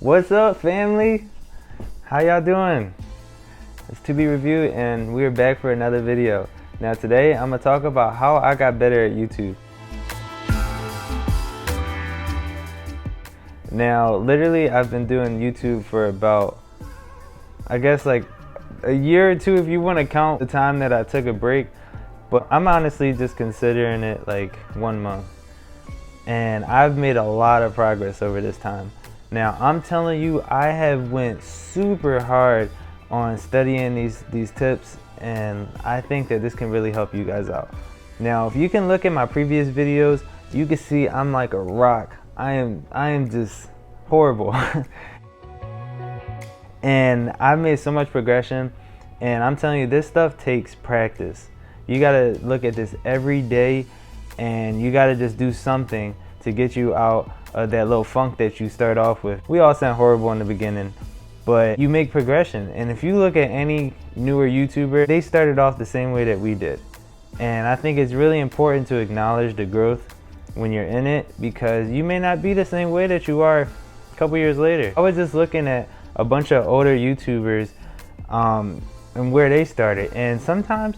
What's up, family? How y'all doing? It's To Be Reviewed, and we're back for another video. Now today I'm gonna talk about how I got better at YouTube. Now literally I've been doing YouTube for about, I guess, like a year or two if you want to count the time that I took a break, but I'm honestly just considering it like 1 month, and I've made a lot of progress over this time. Now I'm telling you, I have went super hard on studying these tips, and I think that this can really help you guys out. Now if you can look at my previous videos, you can see I'm like a rock. I am just horrible. And I've made so much progression, and I'm telling you, this stuff takes practice. You gotta look at this every day, and you gotta just do something to get you out of that little funk that you start off with. We all sound horrible in the beginning, but you make progression. And if you look at any newer YouTuber, they started off the same way that we did. And I think it's really important to acknowledge the growth when you're in it, because you may not be the same way that you are a couple years later. I was just looking at a bunch of older YouTubers and where they started, and sometimes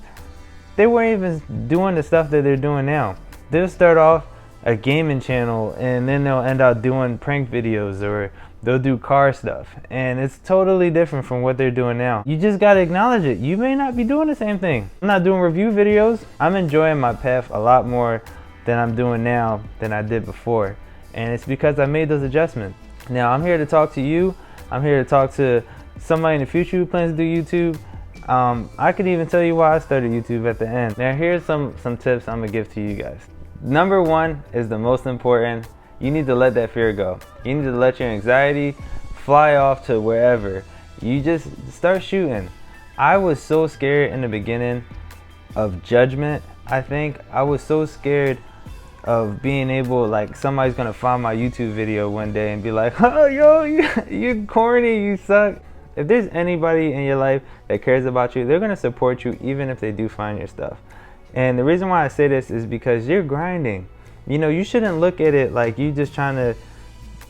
they weren't even doing the stuff that they're doing now. They'll start off a gaming channel, and then they'll end up doing prank videos, or they'll do car stuff, and it's totally different from what they're doing now. You just gotta acknowledge it. You may not be doing the same thing. I'm not doing review videos. I'm enjoying my path a lot more than I'm doing now than I did before, and it's because I made those adjustments. Now I'm here to talk to you. I'm here to talk to somebody in the future who plans to do YouTube. I could even tell you why I started YouTube at the end. Now here's some tips I'm gonna give to you guys. Number one is the most important. You need to let that fear go. You need to let your anxiety fly off to wherever. You just start shooting. I was so scared in the beginning of judgment. I think I was so scared of being able, like, somebody's gonna find my YouTube video one day and be like, oh, yo, you're corny, you suck. If there's anybody in your life that cares about you, they're gonna support you even if they do find your stuff. And the reason why I say this is because you're grinding. You know, you shouldn't look at it like you just trying to,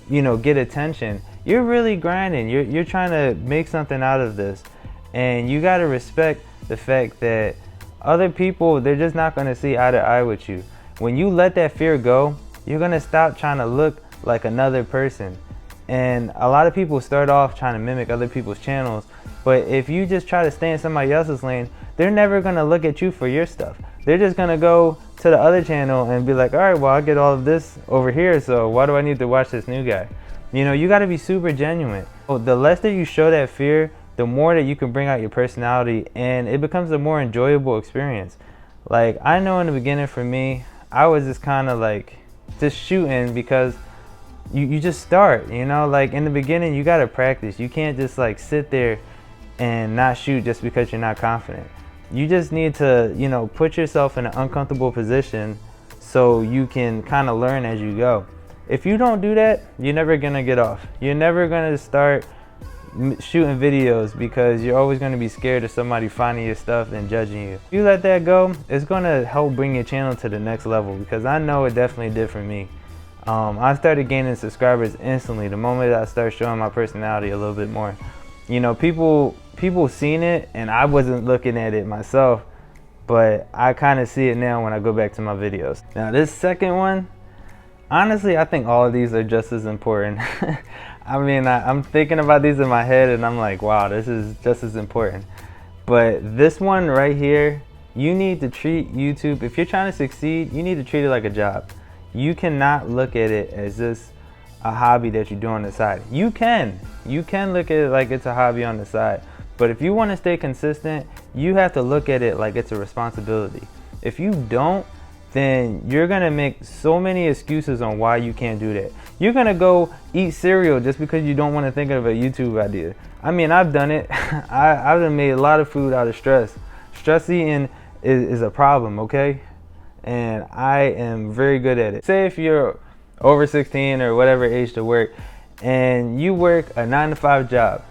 you know, get attention. You're really grinding. You're trying to make something out of this. And you gotta respect the fact that other people, they're just not gonna see eye to eye with you. When you let that fear go, you're gonna stop trying to look like another person. And a lot of people start off trying to mimic other people's channels, but if you just try to stay in somebody else's lane, they're never gonna look at you for your stuff. They're just gonna go to the other channel and be like, all right, well, I get all of this over here, so why do I need to watch this new guy? You know, you gotta be super genuine. The less that you show that fear, the more that you can bring out your personality, and it becomes a more enjoyable experience. Like, I know in the beginning for me, I was just kind of like just shooting because you just start, you know, like in the beginning you gotta practice. You can't just like sit there and not shoot just because you're not confident. You just need to, you know, put yourself in an uncomfortable position so you can kind of learn as you go. If you don't do that, you're never gonna get off. You're never gonna start shooting videos because you're always going to be scared of somebody finding your stuff and judging you. If you let that go, it's going to help bring your channel to the next level, because I know it definitely did for me. I started gaining subscribers instantly the moment I started showing my personality a little bit more. You know, people seen it, and I wasn't looking at it myself, but I kind of see it now when I go back to my videos. Now this second one, honestly, I think all of these are just as important. I mean, I'm thinking about these in my head and I'm like, wow, this is just as important. But this one right here, you need to treat YouTube, if you're trying to succeed, you need to treat it like a job. You cannot look at it as just a hobby that you do on the side. You can look at it like it's a hobby on the side. But if you want to stay consistent, you have to look at it like it's a responsibility. If you don't, then you're gonna make so many excuses on why you can't do that. You're gonna go eat cereal just because you don't want to think of a YouTube idea. I mean, I've done it. I've done made a lot of food out of stress. Stress eating is a problem, okay? And I am very good at it. Say if you're over 16 or whatever age to work, and you work a 9-to-5 job,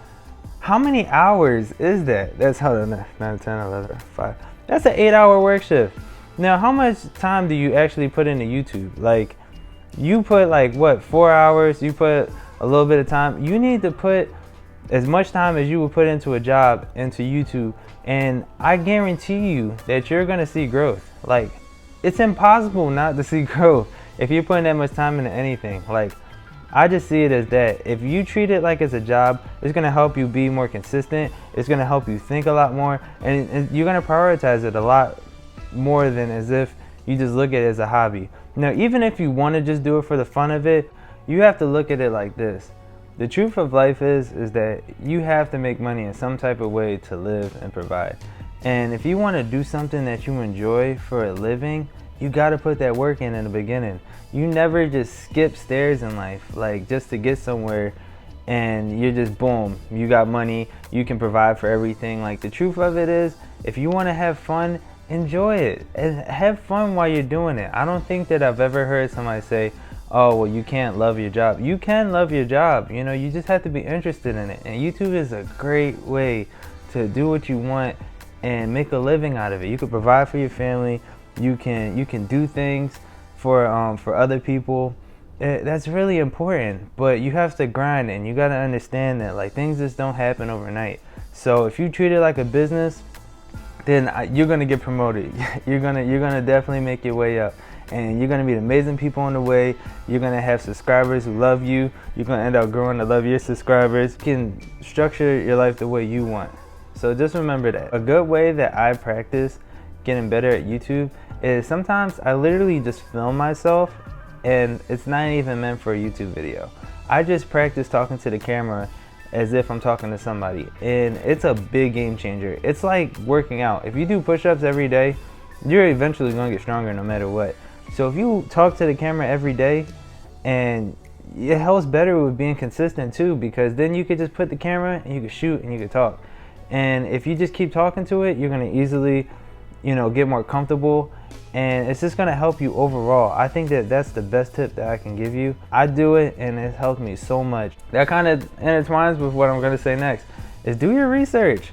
how many hours is that? That's how 9, 10, 11, 5. That's an 8-hour work shift. Now, how much time do you actually put into YouTube? Like, you put like what, 4 hours, you put a little bit of time. You need to put as much time as you would put into a job into YouTube, and I guarantee you that you're gonna see growth. Like, it's impossible not to see growth if you're putting that much time into anything. Like, I just see it as that. If you treat it like it's a job, it's gonna help you be more consistent. It's gonna help you think a lot more, and you're gonna prioritize it a lot more than as if you just look at it as a hobby. Now, even if you want to just do it for the fun of it, you have to look at it like this. The truth of life is that you have to make money in some type of way to live and provide. And if you want to do something that you enjoy for a living, you got to put that work in the beginning. You never just skip stairs in life, like just to get somewhere and you're just boom, you got money, you can provide for everything. Like, the truth of it is, if you want to have fun, enjoy it and have fun while you're doing it. I don't think that I've ever heard somebody say, oh, well, you can't love your job. You can love your job, you know, you just have to be interested in it. And YouTube is a great way to do what you want and make a living out of it. You can provide for your family, you can do things for other people. That's really important, but you have to grind, and you got to understand that, like, things just don't happen overnight. So if you treat it like a business, then you're gonna get promoted. you're gonna definitely make your way up, and you're gonna meet amazing people on the way. You're gonna have subscribers who love you. You're gonna end up growing to love your subscribers. You can structure your life the way you want. So just remember that. A good way that I practice getting better at YouTube is sometimes I literally just film myself, and it's not even meant for a YouTube video. I just practice talking to the camera as if I'm talking to somebody, and it's a big game changer. It's like working out. If you do push-ups every day, you're eventually going to get stronger no matter what. So if you talk to the camera every day, and it helps better with being consistent too, because then you could just put the camera and you can shoot and you can talk. And if you just keep talking to it, you're going to easily, you know, get more comfortable, and it's just going to help you overall. I think that that's the best tip that I can give you. I do it, and it helped me so much. That kind of intertwines with what I'm going to say next, is do your research.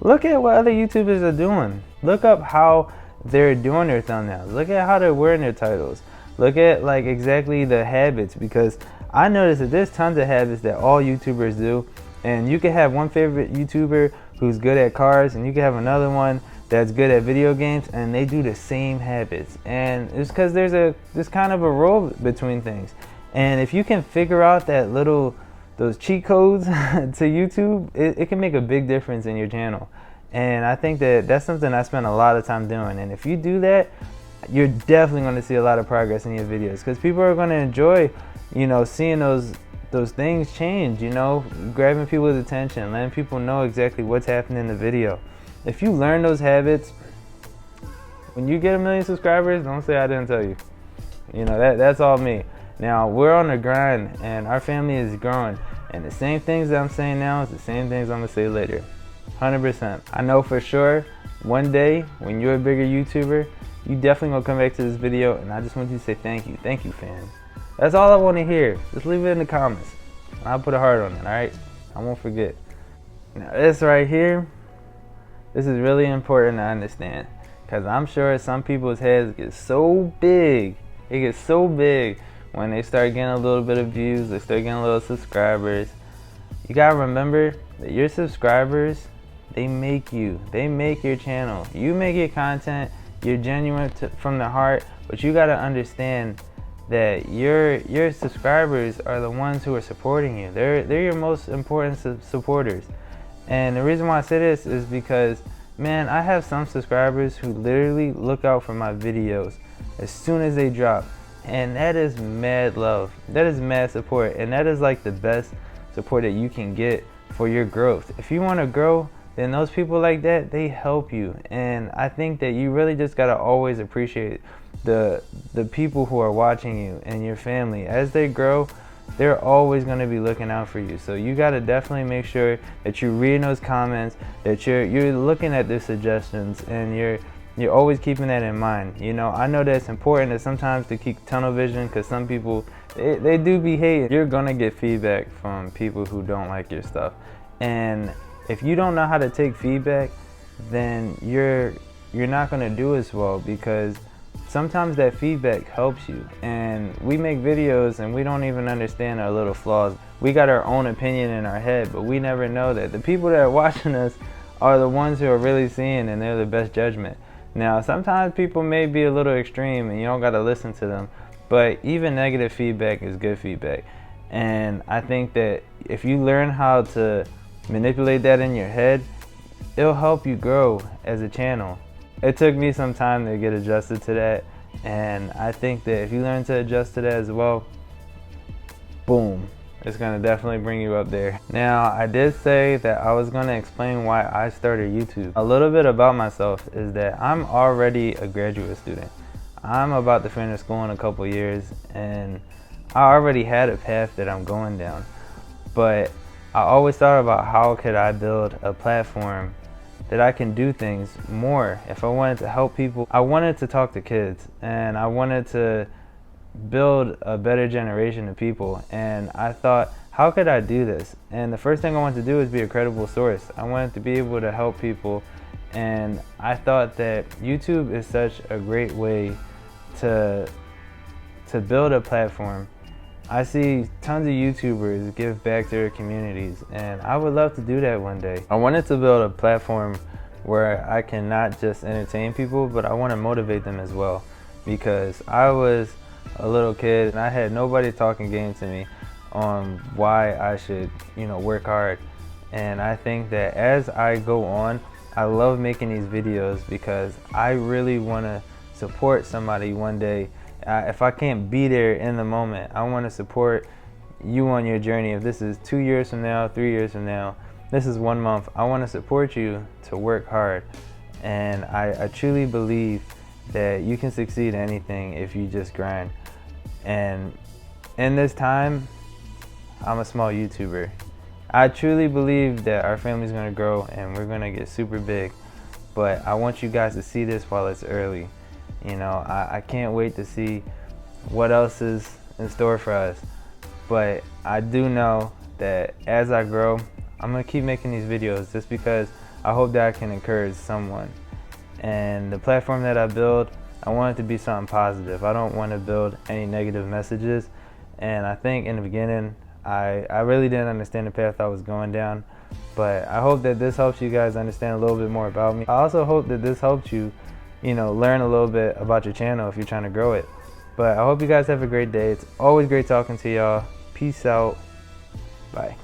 Look at what other YouTubers are doing. Look up how they're doing their thumbnails. Look at how they're wearing their titles. Look at, like, exactly the habits, because I noticed that there's tons of habits that all YouTubers do, and you can have one favorite YouTuber who's good at cars, and you can have another one that's good at video games, and they do the same habits. And it's because there's kind of a role between things. And if you can figure out those cheat codes to YouTube, it can make a big difference in your channel. And I think that that's something I spend a lot of time doing. And if you do that, you're definitely going to see a lot of progress in your videos, because people are going to enjoy, you know, seeing those things change, you know, grabbing people's attention, letting people know exactly what's happening in the video. If you learn those habits, when you get 1 million subscribers, don't say I didn't tell you. You know, that's all me. Now, we're on the grind, and our family is growing, and the same things that I'm saying now is the same things I'm gonna say later. 100%. I know for sure one day when you're a bigger YouTuber, you definitely gonna come back to this video, and I just want you to say thank you fam. That's all I want to hear. Just leave it in the comments, and I'll put a heart on it. All right, I won't forget. Now, this right here, this is really important to understand, because I'm sure some people's heads get so big. It gets so big when they start getting a little bit of views, they start getting a little subscribers. You gotta remember that your subscribers, they make you. They make your channel. You make your content. You're genuine from the heart, but you gotta understand that your subscribers are the ones who are supporting you. They're your most important supporters. And the reason why I say this is because, man, I have some subscribers who literally look out for my videos as soon as they drop. And that is mad love. That is mad support. And that is like the best support that you can get for your growth. If you want to grow, then those people like that, they help you. And I think that you really just got to always appreciate the people who are watching you and your family. As they grow, they're always going to be looking out for you. So you got to definitely make sure that you're reading those comments, that you're looking at their suggestions, and you're always keeping that in mind. You know, I know that it's important that sometimes to keep tunnel vision, because some people, they do be hating. You're going to get feedback from people who don't like your stuff. And if you don't know how to take feedback, then you're not going to do as well, because sometimes that feedback helps you. And we make videos and we don't even understand our little flaws. We got our own opinion in our head, but we never know that the people that are watching us are the ones who are really seeing, and they're the best judgment. Now, sometimes people may be a little extreme and you don't got to listen to them, but even negative feedback is good feedback. And I think that if you learn how to manipulate that in your head, it'll help you grow as a channel. It took me some time to get adjusted to that, and I think that if you learn to adjust to that as well, boom, it's gonna definitely bring you up there. Now, I did say that I was gonna explain why I started YouTube. A little bit about myself is that I'm already a graduate student. I'm about to finish school in a couple years, and I already had a path that I'm going down. But I always thought about how could I build a platform that I can do things more. If I wanted to help people, I wanted to talk to kids, and I wanted to build a better generation of people. And I thought, how could I do this? And the first thing I wanted to do was be a credible source. I wanted to be able to help people, and I thought that YouTube is such a great way to build a platform. I see tons of YouTubers give back to their communities, and I would love to do that one day. I wanted to build a platform where I can not just entertain people, but I want to motivate them as well. Because I was a little kid and I had nobody talking game to me on why I should, work hard. And I think that as I go on, I love making these videos because I really want to support somebody one day. If I can't be there in the moment, I want to support you on your journey. If this is 2 years from now, 3 years from now, this is 1 month, I want to support you to work hard. And I truly believe that you can succeed in anything if you just grind. And in this time, I'm a small YouTuber. I truly believe that our family's going to grow and we're going to get super big. But I want you guys to see this while it's early. I can't wait to see what else is in store for us. But I do know that as I grow, I'm going to keep making these videos just because I hope that I can encourage someone. And the platform that I build, I want it to be something positive. I don't want to build any negative messages. And I think in the beginning, I really didn't understand the path I was going down. But I hope that this helps you guys understand a little bit more about me. I also hope that this helps you learn a little bit about your channel if you're trying to grow it. But I hope you guys have a great day. It's always great talking to y'all. Peace out. Bye.